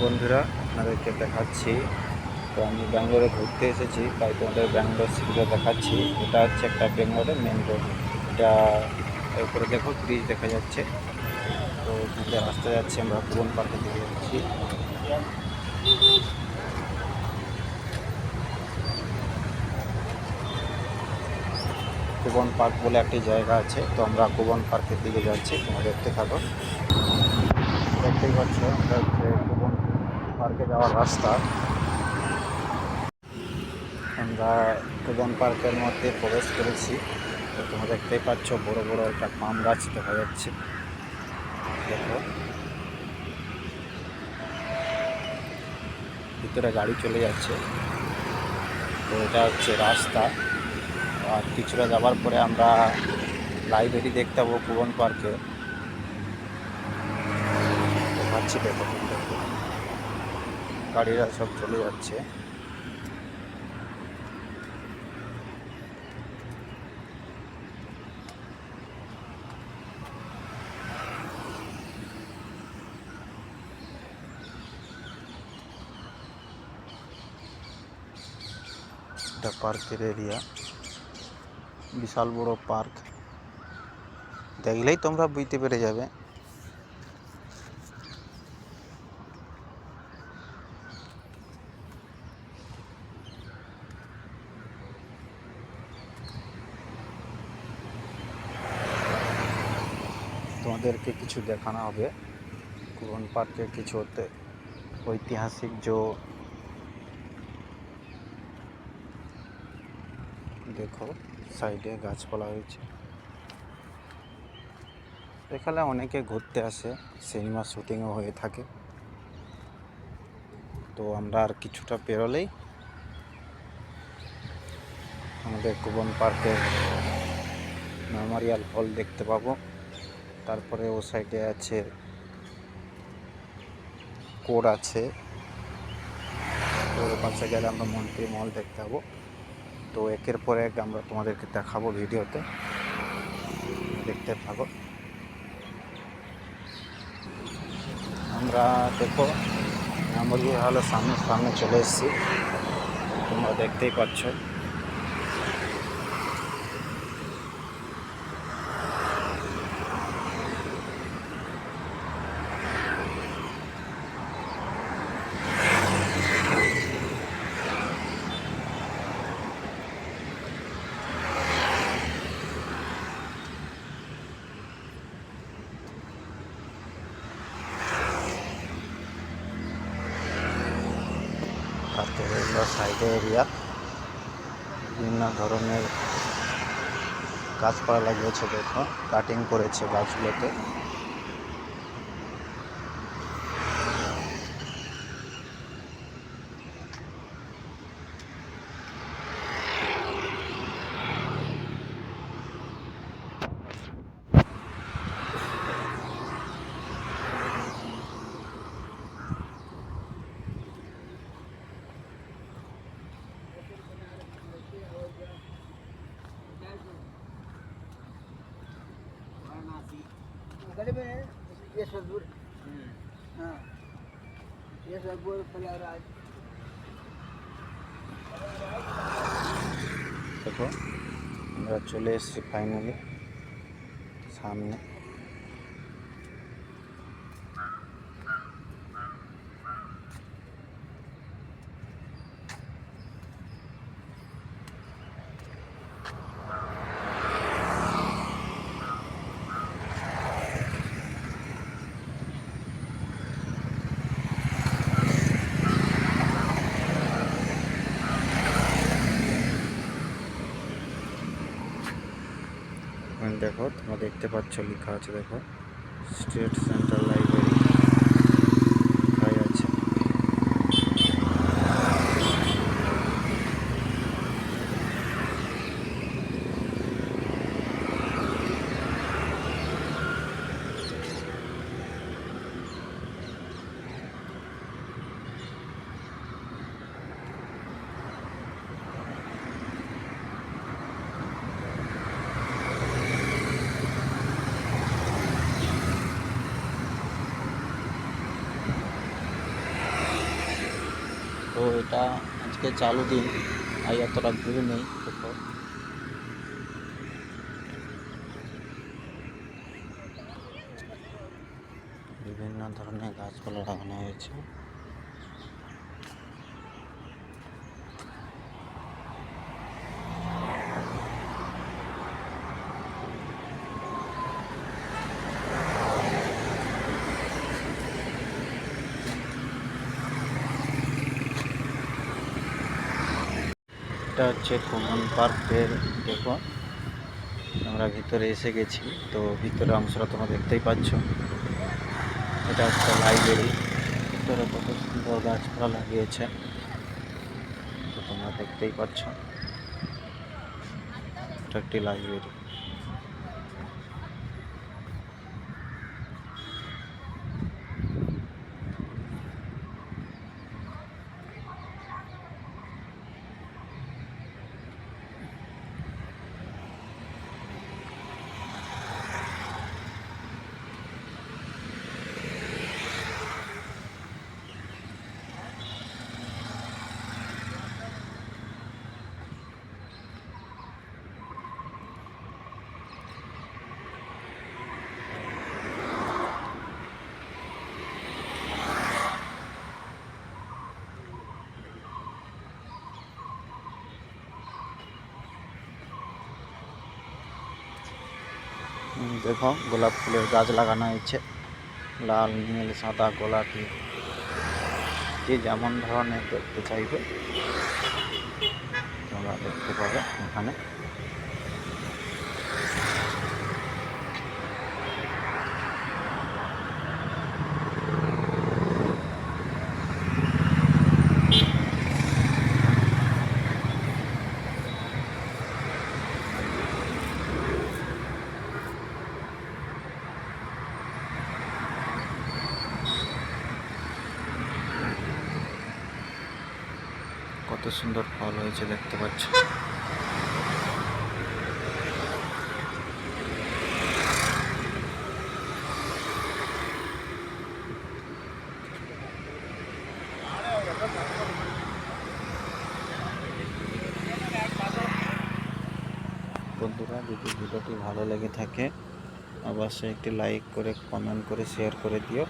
বন্ধুরা, আপনাদেরকে দেখাচ্ছি। তো আমি ব্যাঙ্গালোরে ঘুরতে এসেছি, তাই তোমাদের ব্যাঙ্গালোর সিটিটা দেখাচ্ছি। এটা হচ্ছে একটা ব্যাঙ্গালোরের মেন রোড। এটা উপরে দেখো ব্রিজ দেখা যাচ্ছে। তো এখান থেকে রাস্তা যাচ্ছে, আমরা কুবন পার্কের দিকে যাচ্ছি। কুবন পার্ক বলে একটি জায়গা আছে, তো আমরা কুবন পার্কের দিকে যাচ্ছি। তোমরা দেখতে থাকো। দেখতেই পাচ্ছ, এটা হচ্ছে কুবন পার্কে যাওয়ার রাস্তা। আমরা কুবন পার্কের মধ্যে প্রবেশ করেছি। তো তোমরা দেখতেই পাচ্ছ, বড় বড় একটা পাম গাছ দেখা যাচ্ছে। দেখো, ভিতরে গাড়ি চলে যাচ্ছে। তো এটা হচ্ছে রাস্তা। আর কিছুটা যাওয়ার পরে আমরা লাইব্রেরি দেখতে পাবো কুবন পার্কে। দেখাচ্ছি, দেখো দেখো, গাড়িরা সব চলে যাচ্ছে। এটা পার্কের এরিয়া, বিশাল বড় পার্ক। দেখলেই তোমরা বুঝতে পেরে যাবে। তোমাদেরকে কিছু দেখানো হবে কুবন পার্কের কিছু ঐতিহাসিক দেখো, সাইডে গাছপালা হয়েছে। এখানে অনেকে ঘুরতে আসে, সিনেমা শুটিংও হয়ে থাকে। তো আমরা আর কিছুটা পেরোলেই আমাদের কুবন পার্কের মেমোরিয়াল হল দেখতে পাবো। তারপরে ও সাইডে আছে কোড আছে। ওর পাশে গেলে আমরা মন্ত্রী মহল দেখতে পাবো। তো একের পর এক আমরা তোমাদেরকে দেখাবো ভিডিওতে, দেখতে থাকো। আমরা দেখো মেমোরিয়াল হলের সামনে চলে এসেছি, তোমরা দেখতেই পাচ্ছ। পার্কের সাইডে এরিয়া বিভিন্ন ধরনের গাছপালা লাগিয়েছে। দেখো, কাটিং করেছে গাছগুলোতে। দেখো, আমরা চলে এসেছি ফাইনালি সামনে। দেখো, তোমরা দেখতে পাচ্ছ, লেখা আছে দেখো, স্টেট সেন্ট্রাল লাইব্রেরি আছে। এটা আজকে চালু দিন, আর এতটা ভিড় নেই। দেখো বিভিন্ন ধরনের গাছপালা লাগানো হয়েছে। এটা হচ্ছে কমন পার্কের। দেখো আমরা ভিতরে এসে গেছি, তো ভিতরে অংশটা তোমরা দেখতেই পাচ্ছ। এটা হচ্ছে লাইব্রেরি, ভিতরে কত সুন্দর গাছপালা লাগিয়েছে, তো তোমরা দেখতেই পাচ্ছ। এটা একটি লাইব্রেরি। দেখো গোলাপ ফুলের গাছ লাগানো হয়েছে, লাল, নীল, সাদা, গোলাপি, যে যেমন ধরনের দেখতে চাইবে তোমরা দেখতে পাবে এখানে। কত সুন্দর ফল হয়েছে দেখতে পাচ্ছ। বন্ধুরা, যদি ভিডিওটি ভালো লেগে থাকে অবশ্যই একটি লাইক করে, কমেন্ট করে, শেয়ার করে দিও।